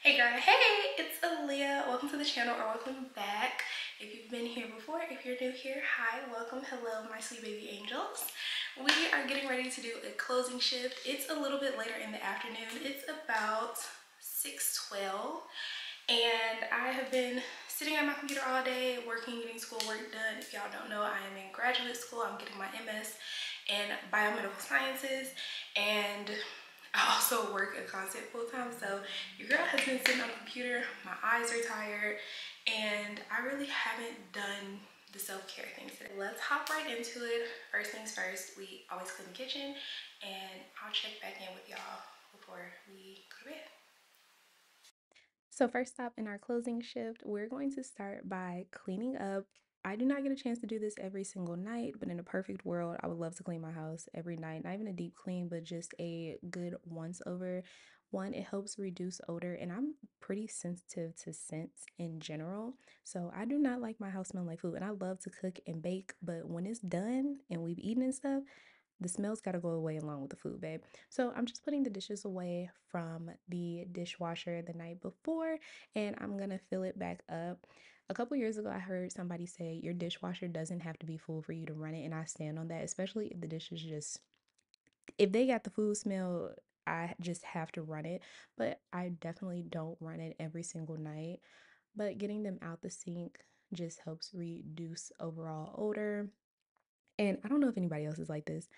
Hey girl, hey, it's Aliyah. Welcome to the channel or welcome back. If you've been here before, if you're new here, hi, welcome, hello, my sweet baby angels. We are getting ready to do a closing shift. It's a little bit later in the afternoon. It's about 6:12 and I have been sitting at my computer all day, working, getting schoolwork done. If y'all don't know, I am in graduate school. I'm getting my MS in biomedical sciences, and I also work a concept full time. So your girl has been sitting on the computer, my eyes are tired, and I really haven't done the self-care things today. Let's hop right into it. First things first, we always clean the kitchen, and I'll check back in with y'all before we go to bed. So first stop in our closing shift, we're going to start by cleaning up. I do not get a chance to do this every single night, but in a perfect world, I would love to clean my house every night. Not even a deep clean, but just a good once over. One, it helps reduce odor, and I'm pretty sensitive to scents in general. So I do not like my house smelling like food, and I love to cook and bake, but when it's done and we've eaten and stuff, the smell's got to go away along with the food, babe. So I'm just putting the dishes away from the dishwasher the night before, and I'm gonna fill it back up. A couple years ago, I heard somebody say your dishwasher doesn't have to be full for you to run it, and I stand on that, especially if the dishes just, if they got the food smell, I just have to run it. But I definitely don't run it every single night. But getting them out the sink just helps reduce overall odor. And I don't know if anybody else is like this,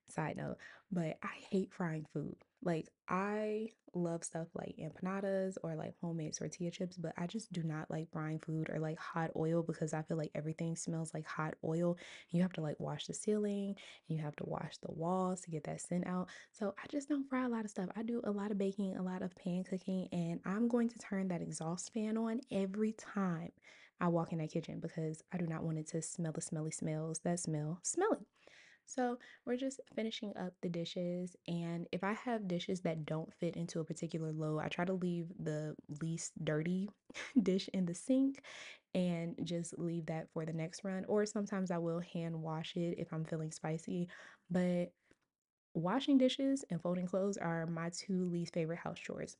side note, but I hate frying food. Like, I love stuff like empanadas or like homemade tortilla chips, but I just do not like frying food or like hot oil because I feel like everything smells like hot oil. You have to like wash the ceiling and you have to wash the walls to get that scent out. So I just don't fry a lot of stuff. I do a lot of baking, a lot of pan cooking, and I'm going to turn that exhaust fan on every time I walk in that kitchen because I do not want it to smell the smelly smells that smell smelly. So we're just finishing up the dishes, and if I have dishes that don't fit into a particular load, I try to leave the least dirty dish in the sink and just leave that for the next run. Or sometimes I will hand wash it if I'm feeling spicy. But washing dishes and folding clothes are my two least favorite house chores.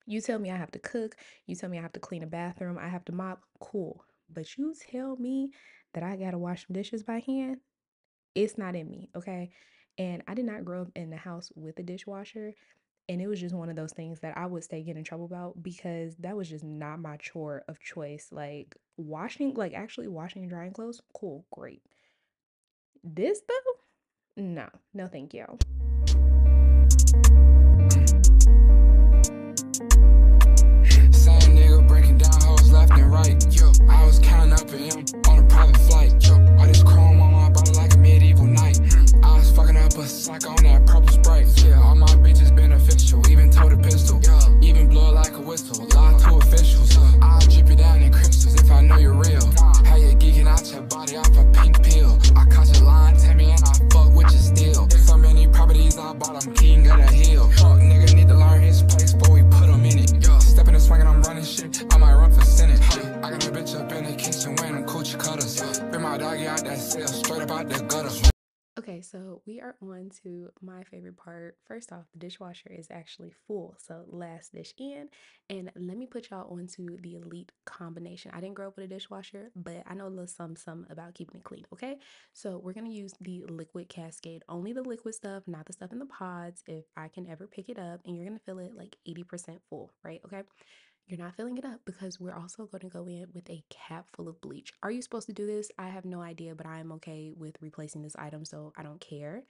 You tell me I have to cook, you tell me I have to clean a bathroom, I have to mop, cool. But you tell me that I gotta wash some dishes by hand, it's not in me, okay? And I did not grow up in the house with a dishwasher. And it was just one of those things that I would stay get in trouble about because that was just not my chore of choice. Like washing, like actually washing and drying clothes, cool, great. This though, no, no, thank you. Same nigga breaking down hoes left and right. Yo, I was counting up in him on a private flight. Yo, all this chrome on my body like a medieval knight. I was fucking up a psych on that purple Sprite. Yeah, all my bitches beneficial, even told a pistol. Even blow it like a whistle, lie to officials. I'll drip you down in crystals if I know you're real. How you geeking out your body off a pink pill. I caught your line, Tammy, and I fuck with you still. So many properties I bought, I'm king of the hill. Fuck nigga need to learn his place, but we put him in it. Stepping and swinging, I'm running shit, I might run for Senate. I got a bitch up in the kitchen wearing them coochie cutters. Bring my doggy out that cell, straight up out the gutter. Okay, so we are on to my favorite part. First off, the dishwasher is actually full. So last dish in, and let me put y'all onto the elite combination. I didn't grow up with a dishwasher, but I know a little some about keeping it clean, okay? So we're gonna use the liquid cascade, only the liquid stuff, not the stuff in the pods, if I can ever pick it up, and you're gonna fill it like 80% full, right? Okay. You're not filling it up because we're also going to go in with a cap full of bleach. Are you supposed to do this? I have no idea, but I am okay with replacing this item, so I don't care.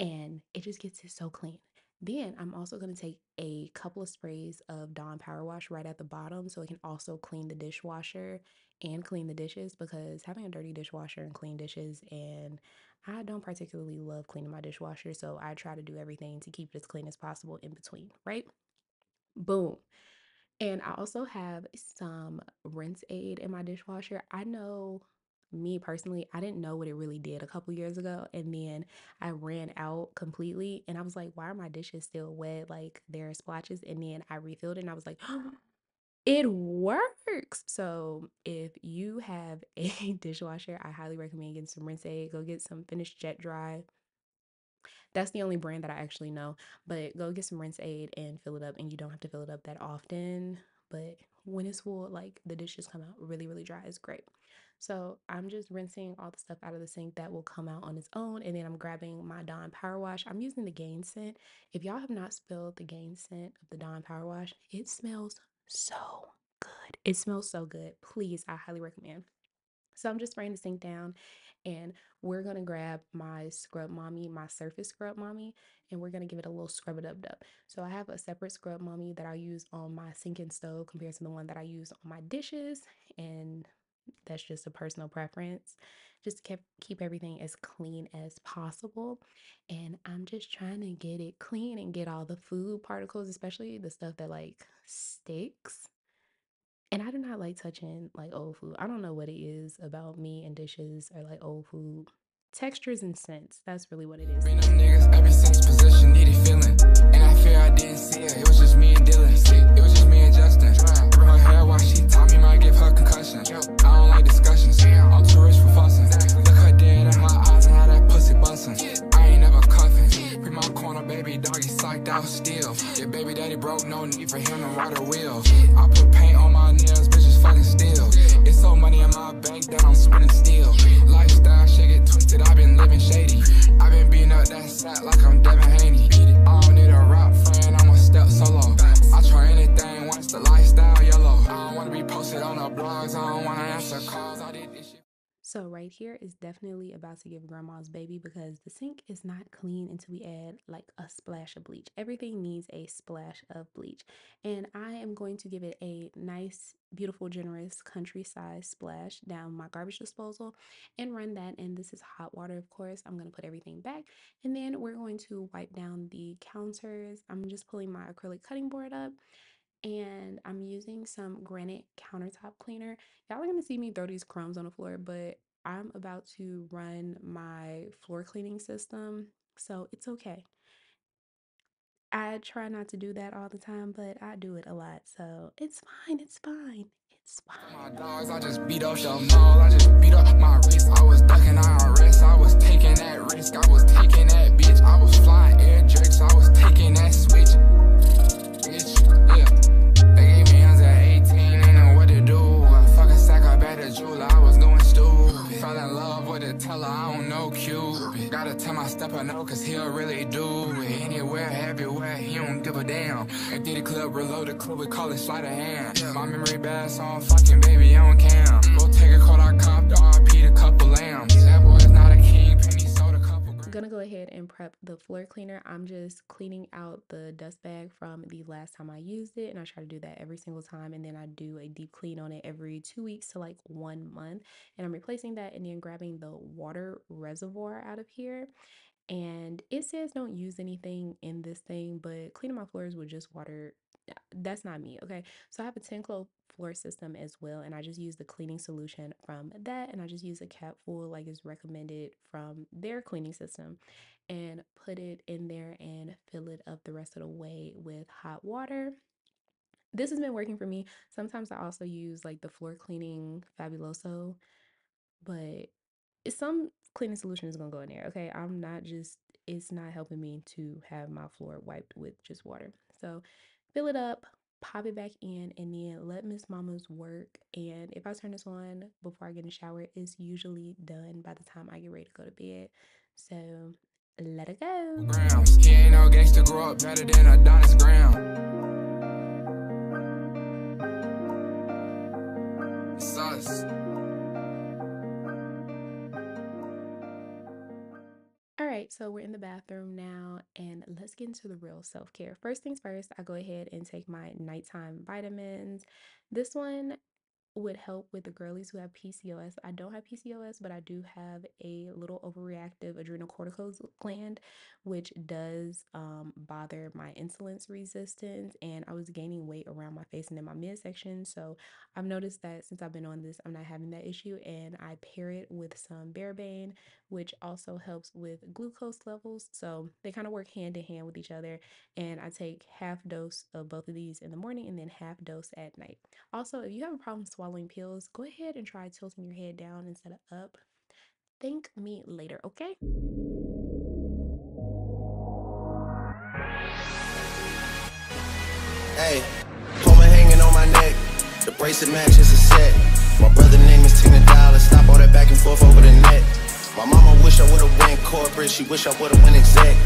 And it just gets it so clean. Then I'm also going to take a couple of sprays of Dawn Power Wash right at the bottom so it can also clean the dishwasher and clean the dishes, because having a dirty dishwasher and clean dishes, and I don't particularly love cleaning my dishwasher, so I try to do everything to keep it as clean as possible in between, right? Boom. And I also have some rinse aid in my dishwasher. I know, me personally, I didn't know what it really did a couple years ago. And then I ran out completely and I was like, why are my dishes still wet? Like there are splotches. And then I refilled it and I was like, it works. So if you have a dishwasher, I highly recommend getting some rinse aid. Go get some finished jet dry. That's the only brand that I actually know. But go get some rinse aid and fill it up, and you don't have to fill it up that often. But when it's full, like the dishes come out really, really dry. It's great. So I'm just rinsing all the stuff out of the sink that will come out on its own, and then I'm grabbing my Dawn Power Wash. I'm using the Gain scent. If y'all have not spilled the Gain scent of the Dawn Power Wash, it smells so good. It smells so good. Please, I highly recommend. So I'm just spraying the sink down, and we're gonna grab my scrub mommy, my surface scrub mommy, and we're gonna give it a little scrub it up dub. So I have a separate scrub mommy that I use on my sink and stove compared to the one that I use on my dishes, and that's just a personal preference. Just keep everything as clean as possible. And I'm just trying to get it clean and get all the food particles, especially the stuff that like sticks. And I do not like touching like old food. I don't know what it is about me and dishes or like old food. Textures and scents. That's really what it is to Bring me. them niggas every since position needed feeling. And I fear I didn't see it. It was just me and Dylan. It was just me and Justin. Bring her hair while she taught me might give her concussion. I don't like discussions. I'm too rich for fussing. Look her dead in her eyes and how that pussy bustin'. I ain't never cuffin'. Bring my corner, baby doggy psyched out still. Yeah, baby daddy broke, no need for him to ride a wheel. I put paint on my nails, bitches fucking still. It's so money in my bank that I'm spinning still. Lifestyle shit get twisted, I've been living shady. I've been beating up that sack like I'm Devin Haney. I don't need a rap friend, I'm a step solo. I try anything once the lifestyle yellow. I don't wanna be posted on the blogs, I don't wanna answer calls. I did this shit. So right here is definitely about to give grandma's baby because the sink is not clean until we add like a splash of bleach. Everything needs a splash of bleach. And I am going to give it a nice, beautiful, generous country-size splash down my garbage disposal and run that. And this is hot water, of course. I'm going to put everything back. And then we're going to wipe down the counters. I'm just pulling my acrylic cutting board up and I'm using some granite countertop cleaner. Y'all are gonna see me throw these crumbs on the floor, but I'm about to run my floor cleaning system, so it's okay. I try not to do that all the time, but I do it a lot, so it's fine, it's fine, it's My fine. dogs, I just beat up the mall, I just beat up my wrist. I was ducking IRS, I was taking that risk, I was taking that bitch, I was flying air drakes, I was taking that switch. Bitch, yeah. They gave me hands at 18, ain't know what to do. I fucking sack up at the jeweler, I was going stupid. Fell in love with a teller, I don't know Cupid. Gotta tell my stepper no, cause he'll really do it. Anywhere, everywhere, he don't give a damn. If did the club, reload the club, we call it sleight of hand. My memory bad, so I'm fucking baby on cam. Go take a call, I copped RP a couple lambs. That boy's not a king, penny sold a couple grams. Gonna go ahead and prep the floor cleaner. I'm just cleaning out the dust bag from the last time I used it, and I try to do that every single time, and then I do a deep clean on it every 2 weeks to like 1 month, and I'm replacing that and then grabbing the water reservoir out of here. And it says don't use anything in this thing, but cleaning my floors with just water, that's not me. Okay, so I have a 10 clove floor system as well, and I just use the cleaning solution from that, and I just use a cap full like is recommended from their cleaning system, and put it in there and fill it up the rest of the way with hot water. This has been working for me. Sometimes I also use like the floor cleaning Fabuloso, but it's some cleaning solution is gonna go in there. Okay, I'm not just, it's not helping me to have my floor wiped with just water. So fill it up, pop it back in, and then let Miss Mama's work. And if I turn this on before I get in the shower, it's usually done by the time I get ready to go to bed. So let it go. Grams. He ain't no gangster, grow up better than Adonis Graham. It's us. All right, so we're in the bathroom now, and let's get into the real self care. First things first, I go ahead and take my nighttime vitamins. This one would help with the girlies who have PCOS. I don't have PCOS, but I do have a little overreactive adrenal corticosteroid gland, which does bother my insulin resistance. And I was gaining weight around my face and in my midsection. So I've noticed that since I've been on this, I'm not having that issue. And I pair it with some Bearbane, which also helps with glucose levels. So they kind of work hand in hand with each other. And I take half dose of both of these in the morning and then half dose at night. Also, if you have a problem swallowing pills, go ahead and try tilting your head down instead of up. Thank me later, okay? Hey, Puma hanging on my neck. The bracelet matches a set. My brother name is $10. Stop all that back and forth over the net. My mama wish I would've went corporate. She wish I would've went exec.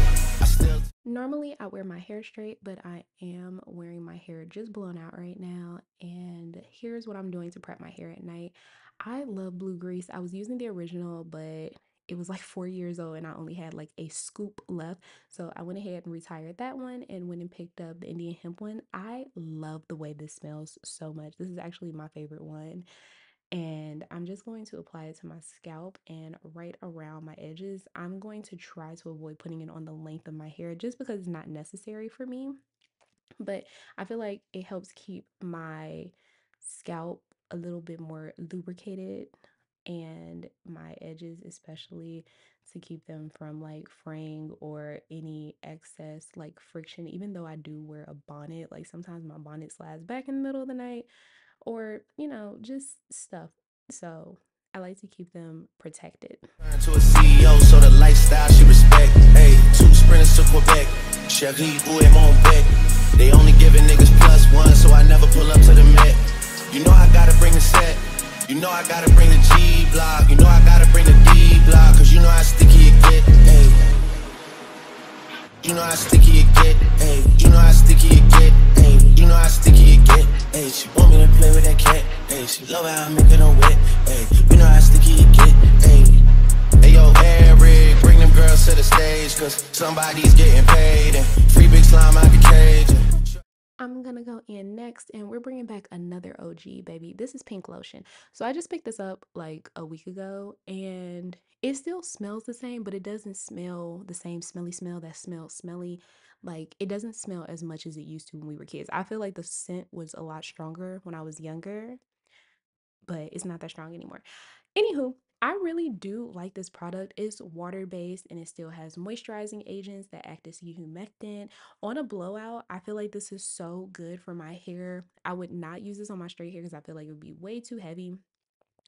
I still. Normally, I wear my hair straight, but I am wearing my hair just blown out right now. And here's what I'm doing to prep my hair at night. I love blue grease. I was using the original, but it was like 4 years old and I only had like a scoop left. So I went ahead and retired that one and went and picked up the Indian hemp one. I love the way this smells so much. This is actually my favorite one. And I'm just going to apply it to my scalp and right around my edges. I'm going to try to avoid putting it on the length of my hair just because it's not necessary for me. But I feel like it helps keep my scalp a little bit more lubricated and my edges, especially to keep them from like fraying or any excess like friction. Even though I do wear a bonnet, like sometimes my bonnet slides back in the middle of the night or, just stuff. So I like to keep them protected. To a CEO, so the lifestyle she respect. Hey, 2 sprinters to Quebec. Cherie, où est mon bec? They only giving niggas +1, so I never pull up to the Met. You know I gotta bring the set. You know I gotta bring the G block. You know I gotta bring the D block. Cause you know how sticky it get. Hey. You know how sticky it get. Hey. You know how sticky it get. Hey. You know how sticky it get. Hey. She want me to play with that cat. Hey. She love how I make it on wet. Hey. You know how sticky it get. Hey. Hey yo, Eric, bring them girls to the stage, cause somebody's getting paid, and free big slime out the cage. I'm gonna go in next and we're bringing back another OG, baby. This is pink lotion. So I just picked this up like a week ago and it still smells the same, but it doesn't smell the same smelly smell that smells smelly. Like it doesn't smell as much as it used to when we were kids. I feel like the scent was a lot stronger when I was younger, but it's not that strong anymore. Anywho, I really do like this product. It's water based and it still has moisturizing agents that act as humectant. On a blowout, I feel like this is so good for my hair. I would not use this on my straight hair because I feel like it would be way too heavy.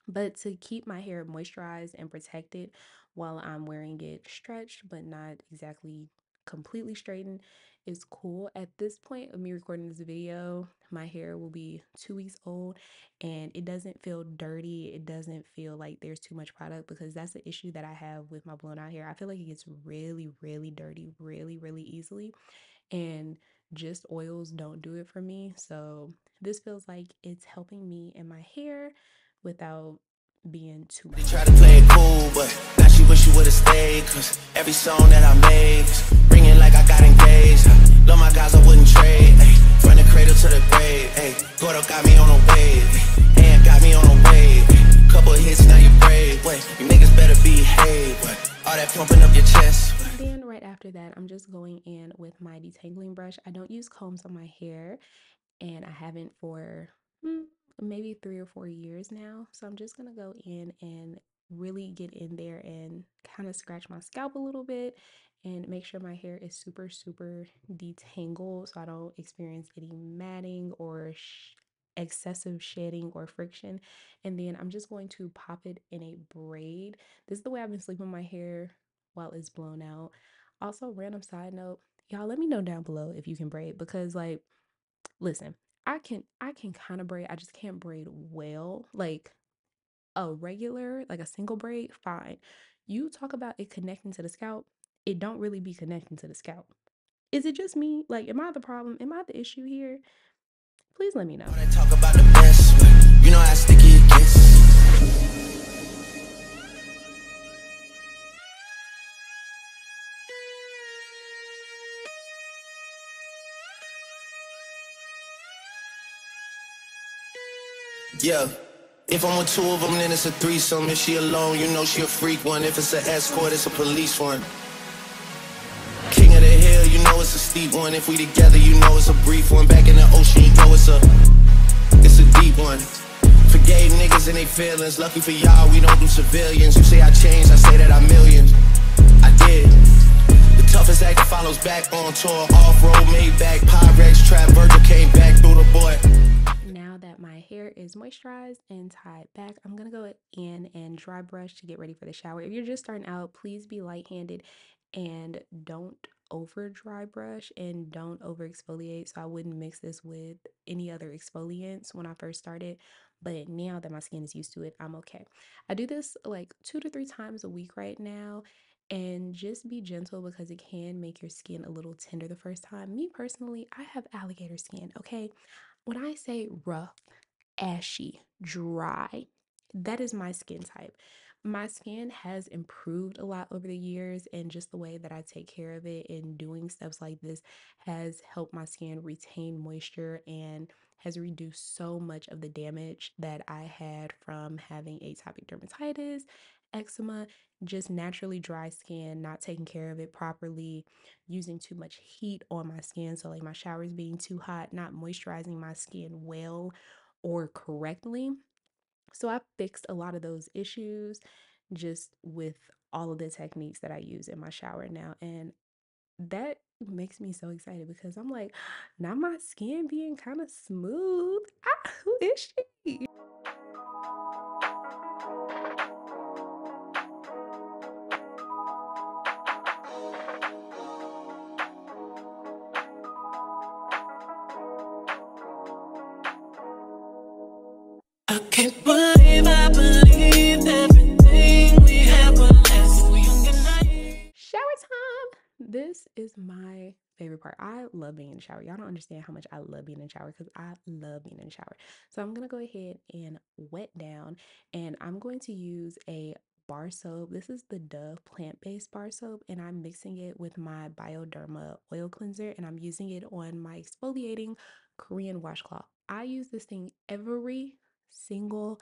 But to keep my hair moisturized and protected while I'm wearing it stretched but not exactly completely straightened is cool. At this point of me recording this video, my hair will be 2 weeks old and it doesn't feel dirty. It doesn't feel like there's too much product because that's the issue that I have with my blown out hair. I feel like it gets really, really dirty really, really easily. And just oils don't do it for me. So this feels like it's helping me in my hair without being too They much. try to play it cool, but now she wish you would've stayed, cause every song that I made was ringing like I got engaged. Love my guys, I wouldn't trade. Ay, from the cradle to the grave. Ay, Gordo got me on a wave. Hand got me on a wave. Couple hits, now you brave. Wait, you niggas better behave. What? All that pumping up your chest. Then right after that, I'm just going in with my detangling brush. I don't use combs on my hair and I haven't for maybe 3 or 4 years now. So I'm just gonna go in and really get in there and kind of scratch my scalp a little bit and make sure my hair is super, super detangled so I don't experience any matting or excessive shedding or friction. And then I'm just going to pop it in a braid. This is the way I've been sleeping my hair while it's blown out. Also, random side note, y'all let me know down below if you can braid because like listen, I can kind of braid. I just can't braid well. Like a regular, like a single braid, fine. You talk about it connecting to the scalp, it don't really be connecting to the scalp. Is it just me? Like, am I the problem? Am I the issue here? Please let me know. All that talk about the best, you know how sticky it gets. Yeah. If I'm with 2 of them, then it's a threesome. If she alone, you know she a freak one. If it's an escort, it's a police one. King of the hill, you know it's a steep one. If we together, you know it's a brief one. Back in the ocean, you know it's a deep one. Forgave niggas and they feelings. Lucky for y'all, we don't do civilians. You say I changed, I say that I millions. I did. The toughest act follows back on tour. Off-road, made back, Pyrex, trap, Virgil came back through the boy. Now that my hair is moisturized and tied back, I'm gonna go in and dry brush to get ready for the shower. If you're just starting out, please be light-handed and don't over dry brush and don't over exfoliate. So I wouldn't mix this with any other exfoliants when I first started. But now that my skin is used to it, I'm okay. I do this like 2 to 3 times a week right now. And just be gentle because it can make your skin a little tender the first time. Me personally, I have alligator skin, okay? When I say rough, ashy, dry, that is my skin type. My skin has improved a lot over the years, and just the way that I take care of it and doing steps like this has helped my skin retain moisture and has reduced so much of the damage that I had from having atopic dermatitis, eczema, just naturally dry skin, not taking care of it properly, using too much heat on my skin. So, like my showers being too hot, not moisturizing my skin well or correctly. So, I fixed a lot of those issues just with all of the techniques that I use in my shower now. And that makes me so excited because I'm like, now my skin being kind of smooth. Ah, who is she? I can't believe I believed everything we had was less. We young and naive. Shower time. This is my favorite part. I love being in the shower. Y'all don't understand how much I love being in the shower because I love being in the shower. So I'm going to go ahead and wet down, and I'm going to use a bar soap. This is the Dove plant-based bar soap, and I'm mixing it with my Bioderma oil cleanser, and I'm using it on my exfoliating Korean washcloth. I use this thing every single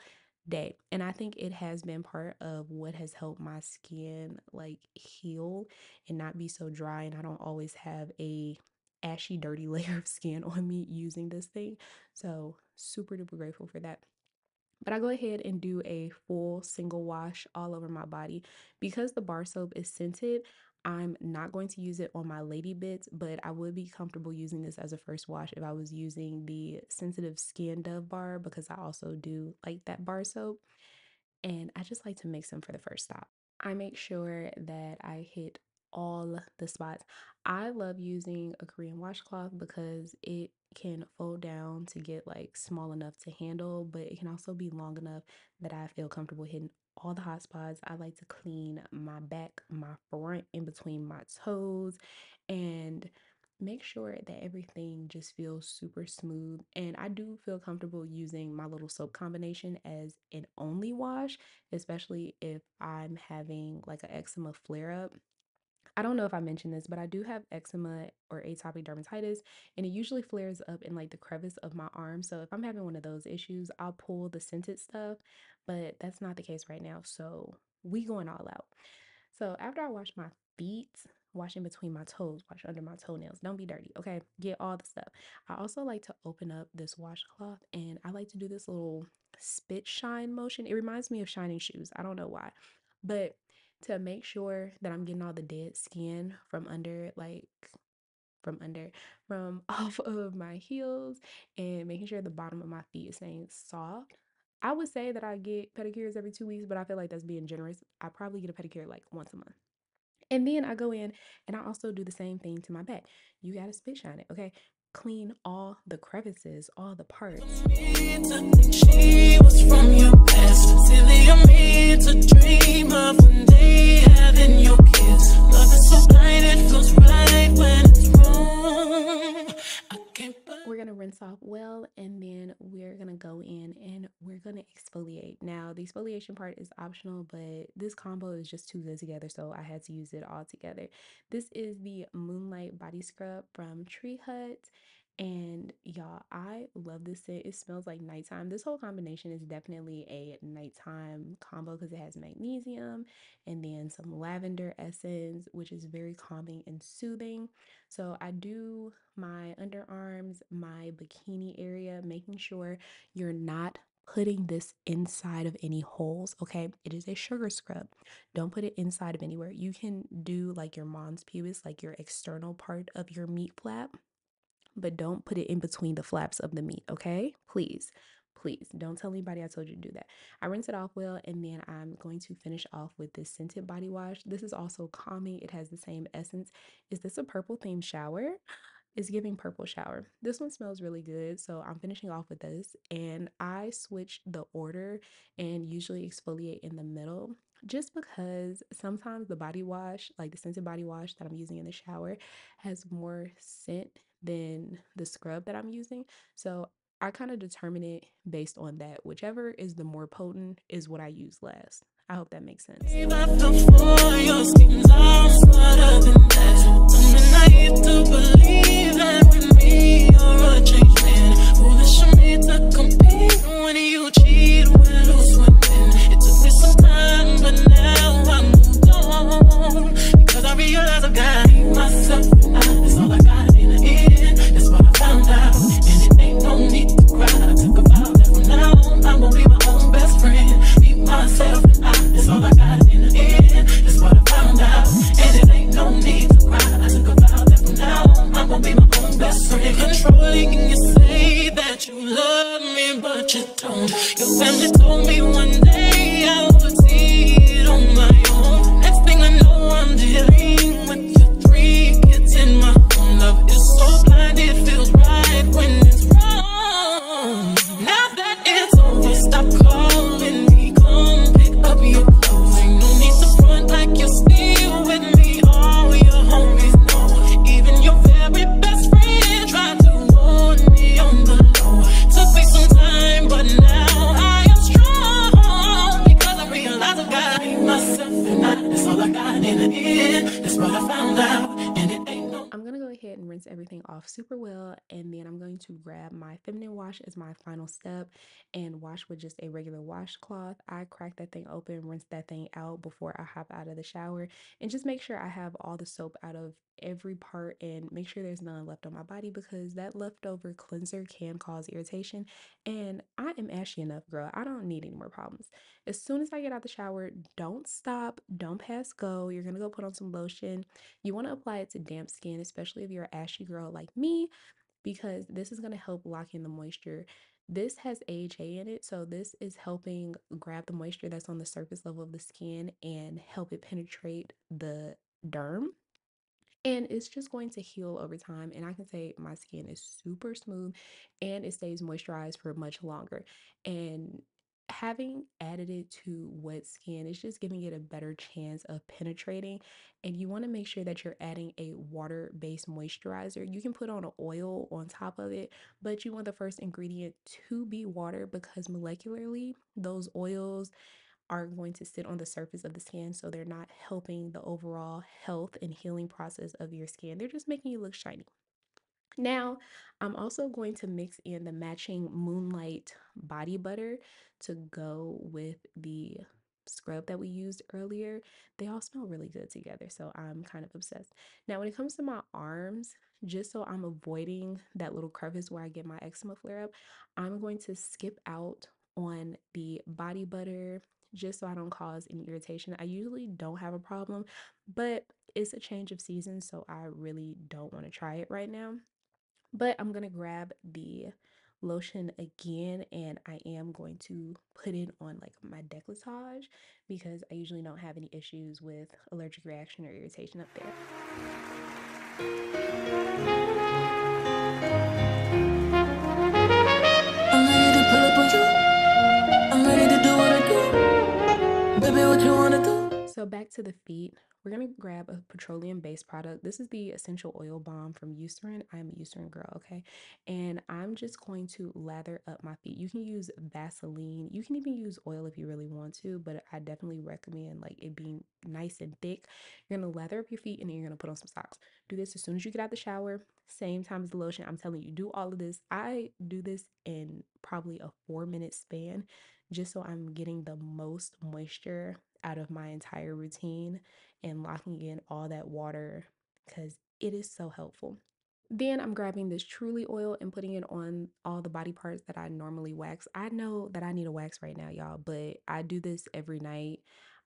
day, and I think it has been part of what has helped my skin like heal and not be so dry, and I don't always have a ashy dirty layer of skin on me using this thing. So super duper grateful for that. But I go ahead and do a full single wash all over my body. Because the bar soap is scented, I'm not going to use it on my lady bits, but I would be comfortable using this as a first wash if I was using the sensitive skin Dove bar, because I also do like that bar soap. And I just like to mix them for the first stop. I make sure that I hit all the spots. I love using a Korean washcloth because it can fold down to get like small enough to handle, but it can also be long enough that I feel comfortable hitting all the hot spots. I like to clean my back, my front, in between my toes, and make sure that everything just feels super smooth. And I do feel comfortable using my little soap combination as an only wash, especially if I'm having like an eczema flare up. I don't know if I mentioned this, but I do have eczema or atopic dermatitis, and it usually flares up in like the crevice of my arm. So if I'm having one of those issues, I'll pull the scented stuff, but that's not the case right now. So we going all out. So after I wash my feet, wash in between my toes, wash under my toenails. Don't be dirty, okay? Get all the stuff. I also like to open up this washcloth, and I like to do this little spit shine motion. It reminds me of shining shoes. I don't know why. But to make sure that I'm getting all the dead skin from under, like from under, from off of my heels, and making sure the bottom of my feet is staying soft. I would say that I get pedicures every 2 weeks, but I feel like that's being generous. I probably get a pedicure like once a month. And then I go in and I also do the same thing to my back. You gotta spit shine it, okay? Clean all the crevices, all the parts. She was from your past. Silly of me to dream of one day having your kiss. Love is so blind, it feels right when it's wrong. I can't We're gonna rinse off well, and then we're gonna go in and we're gonna exfoliate. Now, the exfoliation part is optional, but this combo is just too good together, so I had to use it all together. This is the Moonlight Body Scrub from Tree Hut. And y'all, I love this scent. It smells like nighttime. This whole combination is definitely a nighttime combo because it has magnesium and then some lavender essence, which is very calming and soothing. So I do my underarms, my bikini area, making sure you're not putting this inside of any holes, okay? It is a sugar scrub. Don't put it inside of anywhere. You can do like your mons pubis, like your external part of your meat flap, but don't put it in between the flaps of the meat, okay? Please. Please don't tell anybody I told you to do that. I rinse it off well, and then I'm going to finish off with this scented body wash. This is also calming. It has the same essence. Is this a purple themed shower? Is giving purple shower. This one smells really good, so I'm finishing off with this. And I switched the order and usually exfoliate in the middle just because sometimes the body wash, like the scented body wash that I'm using in the shower, has more scent than the scrub that I'm using. So I kind of determine it based on that. Whichever is the more potent is what I use last. I hope that makes sense. Everything off super well, and then I'm going to grab my feminine wash as my final step and wash with just a regular washcloth. I crack that thing open, rinse that thing out before I hop out of the shower, and just make sure I have all the soap out of every part and make sure there's none left on my body, because that leftover cleanser can cause irritation, and I am ashy enough, girl. I don't need any more problems. As soon as I get out the shower, don't stop, don't pass go. You're gonna go put on some lotion. You want to apply it to damp skin, especially if you're an ashy girl like me, because this is going to help lock in the moisture. This has AHA in it, so this is helping grab the moisture that's on the surface level of the skin and help it penetrate the derm, and it's just going to heal over time. And I can say my skin is super smooth and it stays moisturized for much longer. And having added it to wet skin is just giving it a better chance of penetrating. And you want to make sure that you're adding a water-based moisturizer. You can put on an oil on top of it, but you want the first ingredient to be water, because molecularly those oils are going to sit on the surface of the skin, so they're not helping the overall health and healing process of your skin. They're just making you look shiny. Now, I'm also going to mix in the matching Moonlight body butter to go with the scrub that we used earlier. They all smell really good together, so I'm kind of obsessed. Now, when it comes to my arms, just so I'm avoiding that little crevice where I get my eczema flare up, I'm going to skip out on the body butter just so I don't cause any irritation. I usually don't have a problem, but it's a change of season, so I really don't want to try it right now. But I'm going to grab the lotion again, and I am going to put it on like my décolletage, because I usually don't have any issues with allergic reaction or irritation up there. I'm ready to pull up on you. I'm ready to do what I do. Baby, what you wanna do? So back to the feet. We're going to grab a petroleum-based product. This is the essential oil balm from Eucerin. I'm a Eucerin girl, okay? And I'm just going to lather up my feet. You can use Vaseline. You can even use oil if you really want to, but I definitely recommend like it being nice and thick. You're going to lather up your feet, and then you're going to put on some socks. Do this as soon as you get out the shower, same time as the lotion. I'm telling you, do all of this. I do this in probably a 4-minute span, just so I'm getting the most moisture out of my entire routine and locking in all that water, because it is so helpful. Then I'm grabbing this Truly oil and putting it on all the body parts that I normally wax. I know that I need a wax right now, y'all, but I do this every night.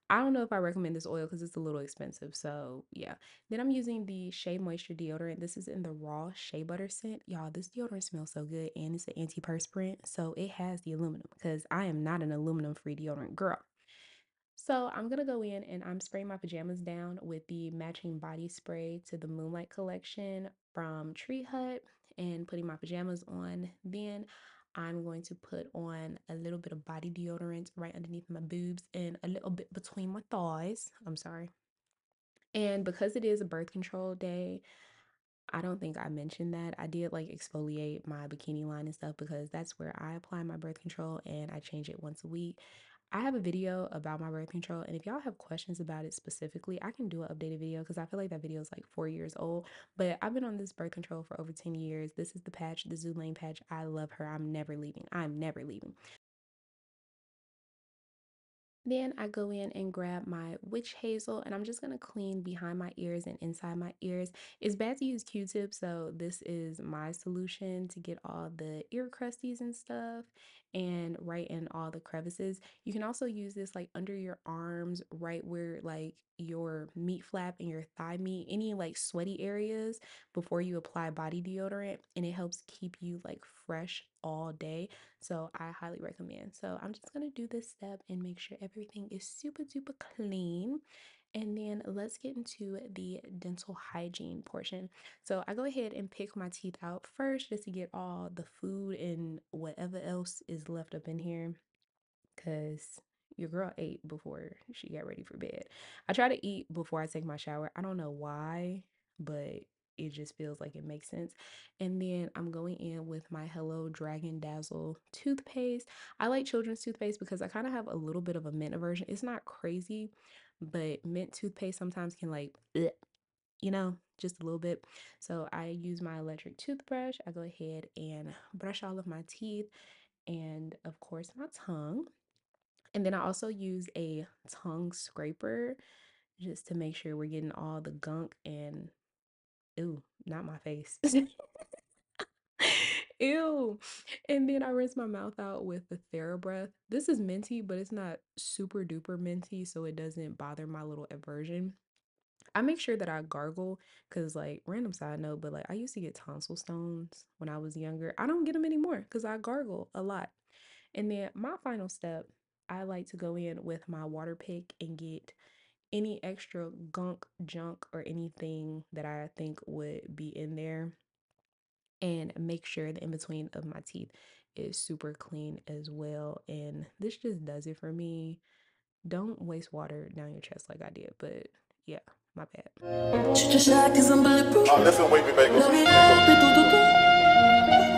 I don't know if I recommend this oil because it's a little expensive. So yeah. Then I'm using the Shea Moisture deodorant. This is in the raw shea butter scent. Y'all, this deodorant smells so good and it's an antiperspirant. So it has the aluminum because I am not an aluminum free deodorant girl. So I'm gonna go in and I'm spraying my pajamas down with the matching body spray to the Moonlight collection from Tree Hut and putting my pajamas on. Then I'm going to put on a little bit of body deodorant right underneath my boobs and a little bit between my thighs. I'm sorry. And because it is a birth control day, I don't think I mentioned that. I did like exfoliate my bikini line and stuff because that's where I apply my birth control and I change it once a week. I have a video about my birth control, and if y'all have questions about it specifically, I can do an updated video because I feel like that video is like 4 years old. But I've been on this birth control for over 10 years. This is the patch, the Zulane patch. I love her. I'm never leaving. I'm never leaving. Then I go in and grab my witch hazel and I'm just going to clean behind my ears and inside my ears. It's bad to use Q-tips, so this is my solution to get all the ear crusties and stuff and right in all the crevices. You can also use this like under your arms, right where like your meat flap and your thigh meat, any like sweaty areas before you apply body deodorant, and it helps keep you like fresh all day. So I highly recommend. So I'm just gonna do this step and make sure everything is super duper clean. And then let's get into the dental hygiene portion. So I go ahead and pick my teeth out first just to get all the food and whatever else is left up in here because your girl ate before she got ready for bed. I try to eat before I take my shower. I don't know why, but it just feels like it makes sense. And then I'm going in with my Hello Dragon Dazzle toothpaste. I like children's toothpaste because I kind of have a little bit of a mint aversion. It's not crazy, but mint toothpaste sometimes can like, bleh, just a little bit. So I use my electric toothbrush. I go ahead and brush all of my teeth and, of course, my tongue. And then I also use a tongue scraper just to make sure we're getting all the gunk and, ew, not my face. Ew. And then I rinse my mouth out with the TheraBreath. This is minty, but it's not super duper minty, so it doesn't bother my little aversion. I make sure that I gargle because, like, random side note, but like, I used to get tonsil stones when I was younger. I don't get them anymore because I gargle a lot. And then my final step, I like to go in with my water pick and get any extra gunk, junk, or anything that I think would be in there and make sure the in between of my teeth is super clean as well. And this just does it for me. Don't waste water down your chest like I did, but yeah, my bad. Shoot your shot cause I'm bulletproof. Oh, listen, wait me, baby.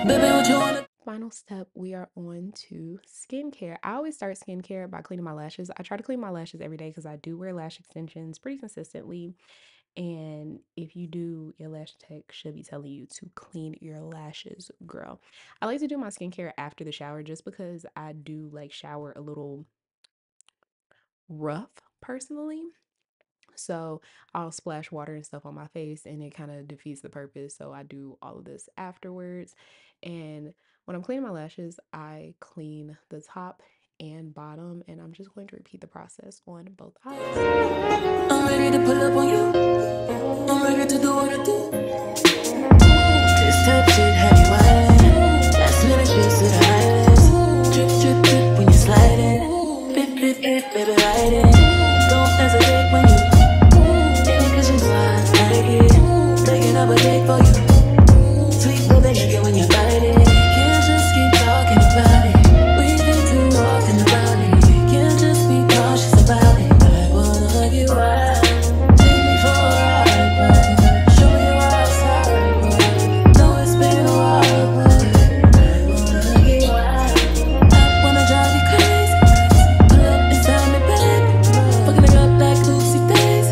Baby, what you wanna? Final step, we are on to skincare. I always start skincare by cleaning my lashes. I try to clean my lashes every day because I do wear lash extensions pretty consistently. And if you do, your lash tech should be telling you to clean your lashes, girl. I like to do my skincare after the shower just because I do like shower a little rough personally. So I'll splash water and stuff on my face and it kind of defeats the purpose. So I do all of this afterwards. And when I'm cleaning my lashes, I clean the top and bottom, and I'm just going to repeat the process on both eyes. I'm ready to pull up on you. I'm ready to do what I do. This type shit have you wildin'. Last minute kiss to the eyelids. Drip, drip, drip when you sliding. Bip, bip, bip, baby, ride it. Don't hesitate when you in it 'cause you know I like it. Taking up a date for you. Sweet little nigga when you bite it. Can't just keep talking about it. We've been too talking about it. Can't just be cautious about it. I wanna get wild. Take me for a ride, but show me your outside, but know it's been a while, but I wanna get wild. I wanna drive you crazy. Pull up inside me, baby. Fucking it up like Lucy Days.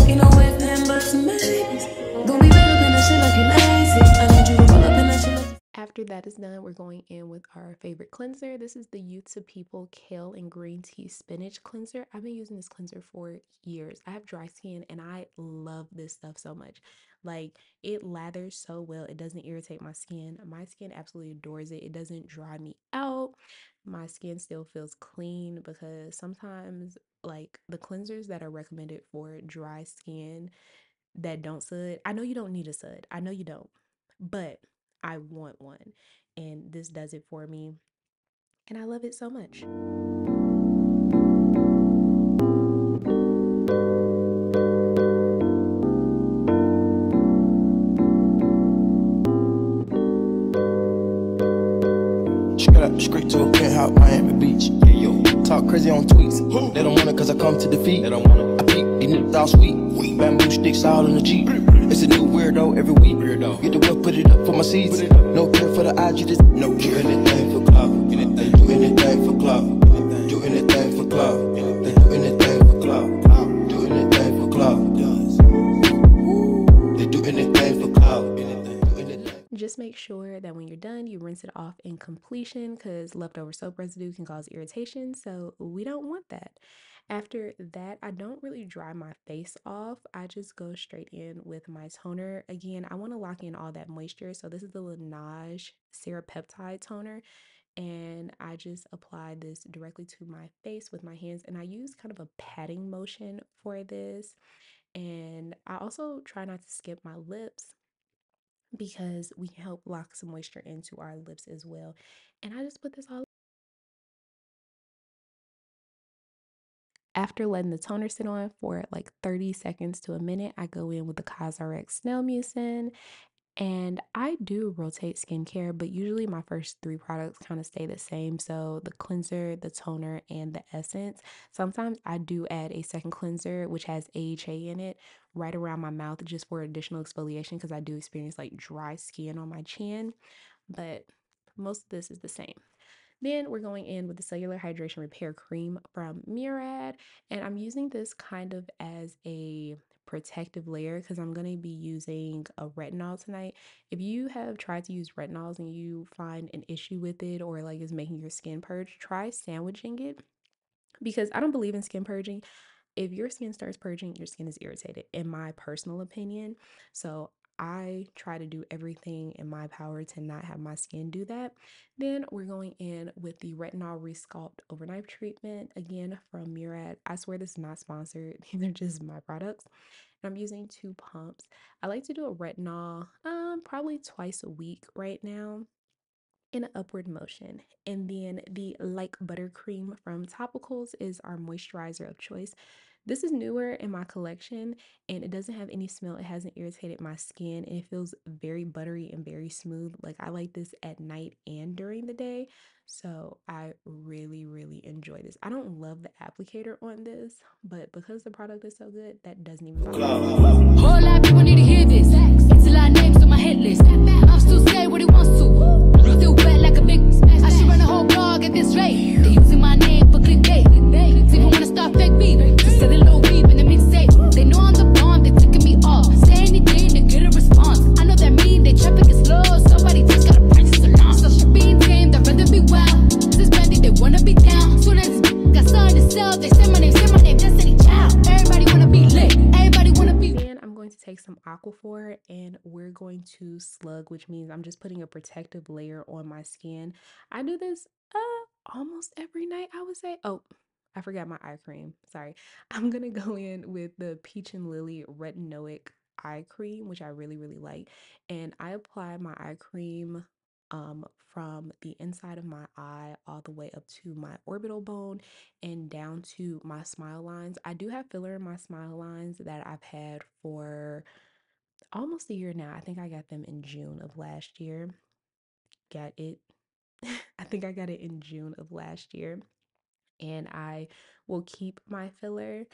Ain't no way then but some maybes. Don't be wrapped up in that shit like you're lazy. I need you to roll up in that shit like After that is done, we're going in with our favorite cleanser. This is the Youth to People Kale and Green Tea Spinach Cleanser. I've been using this cleanser for years. I have dry skin and I love this stuff so much. Like, it lathers so well. It doesn't irritate my skin. My skin absolutely adores it. It doesn't dry me out. My skin still feels clean because sometimes like the cleansers that are recommended for dry skin that don't sud. I know you don't need a sud. I know you don't. But I want one. And this does it for me. And I love it so much. Straight up, straight to a penthouse, Miami Beach. Talk crazy on tweets. They don't want it cause I come to defeat. They don't want it. I peep, these niggas all sweet. Bamboo sticks all in the Jeep. It's a new weirdo every week. Get the whip, put it up for my seeds. No care for the IG, just no care. Do anything for clout. They do anything for clout. Do anything for clout. They do anything for clout. Do anything for clout. They do anything for clout. Just make sure that when you're done, you rinse it off in completion because leftover soap residue can cause irritation. So we don't want that. After that, I don't really dry my face off. I just go straight in with my toner. Again, I want to lock in all that moisture. So this is the Laneige Serapeptide toner. And I just apply this directly to my face with my hands. And I use kind of a patting motion for this. And I also try not to skip my lips, because we can help lock some moisture into our lips as well. And I just put this all. After letting the toner sit on for like 30 seconds to a minute, I go in with the CosRx Snail Mucin. And I do rotate skincare, but usually my first 3 products kind of stay the same. So the cleanser, the toner, and the essence. Sometimes I do add a second cleanser, which has AHA in it, right around my mouth just for additional exfoliation because I do experience like dry skin on my chin. But most of this is the same. Then we're going in with the Cellular Hydration Repair Cream from Murad. And I'm using this kind of as a protective layer because I'm going to be using a retinol tonight. If you have tried to use retinols and you find an issue with it or like it's making your skin purge, try sandwiching it, because I don't believe in skin purging. If your skin starts purging, your skin is irritated, in my personal opinion. So I try to do everything in my power to not have my skin do that. Then we're going in with the Retinol Resculpt Overnight Treatment, again from Murad. I swear this is not sponsored. These are just my products. And I'm using 2 pumps. I like to do a retinol probably twice a week right now, in an upward motion. And then the Like Butter Cream from Topicals is our moisturizer of choice. This is newer in my collection and it doesn't have any smell. It hasn't irritated my skin and it feels very buttery and very smooth. Like I like this at night and during the day. So I really, really enjoy this. I don't love the applicator on this, but because the product is so good, that doesn't even bother me. Whole lot of people need to hear this. It's a lot of names on my hit list. I'll still say what he wants to. Still wet like a big. I should run a whole blog at this rate. They using my name for clickbait. They don't wanna start fake beef. Just said a little weep in the mixtape. They know I'm the bomb. They ticking me off. Say anything to get a response. I know that mean they traffic is slow. Somebody just gotta practice along. So being tame, they'd rather be wild. This bandit, they wanna be down. Soon as this got something to sell, they say my name, Destiny Child. Everybody wanna be lit. Everybody wanna be. Then I'm going to take some Aquaphor and we're going to slug, which means I'm just putting a protective layer on my skin. I do this almost every night, I would say. Oh, I forgot my eye cream. Sorry. I'm gonna go in with the Peach and Lily Retinoic eye cream, which I really, really like. And I apply my eye cream from the inside of my eye all the way up to my orbital bone and down to my smile lines. I do have filler in my smile lines that I've had for almost a year now. I think I got them in June of last year. Got it. I think I got it in June of last year. And I will keep my filler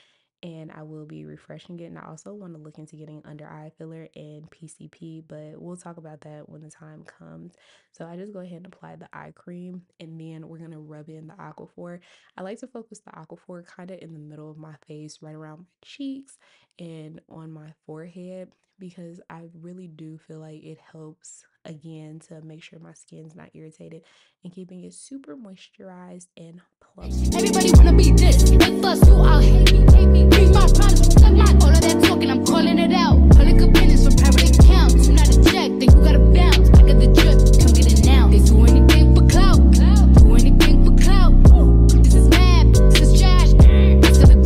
and I will be refreshing it. And I also want to look into getting under eye filler and PCP, but we'll talk about that when the time comes. So I just go ahead and apply the eye cream and then we're going to rub in the Aquaphor. I like to focus the Aquaphor kind of in the middle of my face, right around my cheeks and on my forehead, because I really do feel like it helps, again, to make sure my skin's not irritated and keeping it super moisturized and plump. Everybody wanna be this. If us who out hate me. Bring my products, I'm not all of that talking, I'm calling it out. Public opinions from private accounts. You not a check, then you gotta bounce. I got the drip, come get it now. They do anything for clout. Do anything for clout. This is mad, this is trash. This is the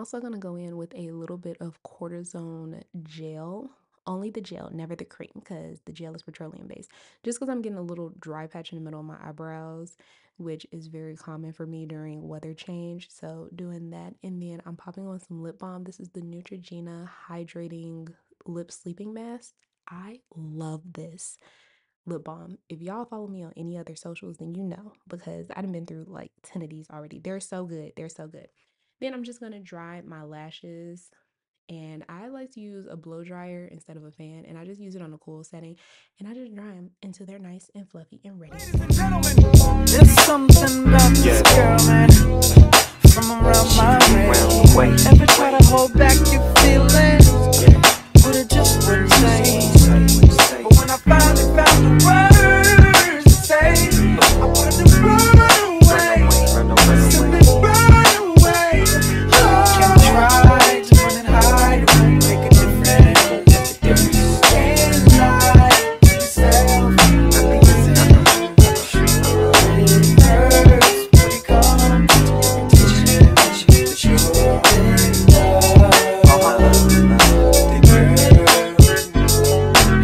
also going to go in with a little bit of cortisone gel. Only the gel, never the cream, because the gel is petroleum based. Just because I'm getting a little dry patch in the middle of my eyebrows, which is very common for me during weather change. So doing that, and then I'm popping on some lip balm. This is the Neutrogena Hydrating Lip Sleeping Mask. I love this lip balm. If y'all follow me on any other socials, then you know, because I've been through like 10 of these already. They're so good. They're so good. Then I'm just going to dry my lashes, and I like to use a blow dryer instead of a fan, and I just use it on a cool setting, and I just dry them until they're nice and fluffy and ready. There's something about this girl, man, from around my way. Ever try to hold back your feelings, but it just wouldn't say. But when I finally found the words to say, I wanted to run away, simply run away. Can try to run and hide, it won't make a difference. Can't lie to yourself, it hurts when it comes to that you're in love.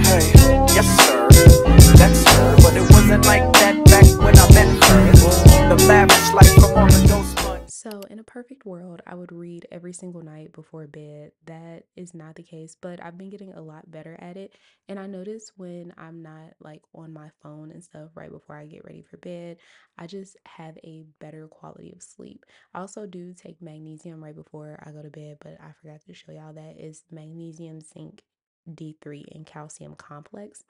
Hey, yes sir, that's her, but it wasn't like that back when I met her. The lavish life from all of those months. So in a perfect world, I would read every single night before bed. That is not the case, but I've been getting a lot better at it. And I notice when I'm not like on my phone and stuff right before I get ready for bed, I just have a better quality of sleep. I also do take magnesium right before I go to bed, but I forgot to show y'all that is magnesium, zinc, D3, and calcium complex.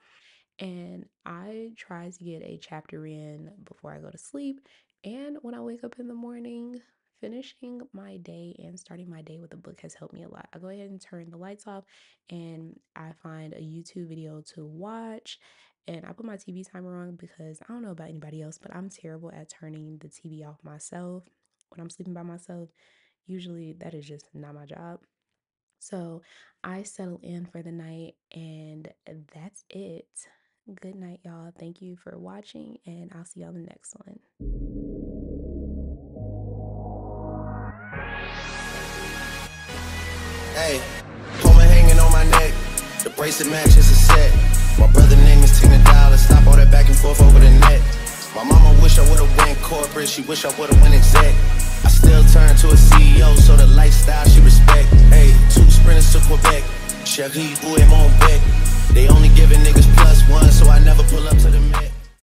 And I try to get a chapter in before I go to sleep. And when I wake up in the morning, finishing my day and starting my day with a book has helped me a lot. I go ahead and turn the lights off, and I find a YouTube video to watch, and I put my TV timer on because I don't know about anybody else, but I'm terrible at turning the TV off myself when I'm sleeping by myself. Usually that is just not my job. So I settle in for the night, and that's it. Good night, y'all. Thank you for watching, and I'll see y'all in the next one. Hey, Puma hanging on my neck. The bracelet matches a set. My brother name is Tina Dollar. Stop all that back and forth over the net. My mama wish I would've went corporate. She wish I would've went exec. I still turn to a CEO, so the lifestyle she respect. Hey, 2 sprinters to Quebec. Chérie, où est mon bec? They only giving niggas +1, so I never pull up to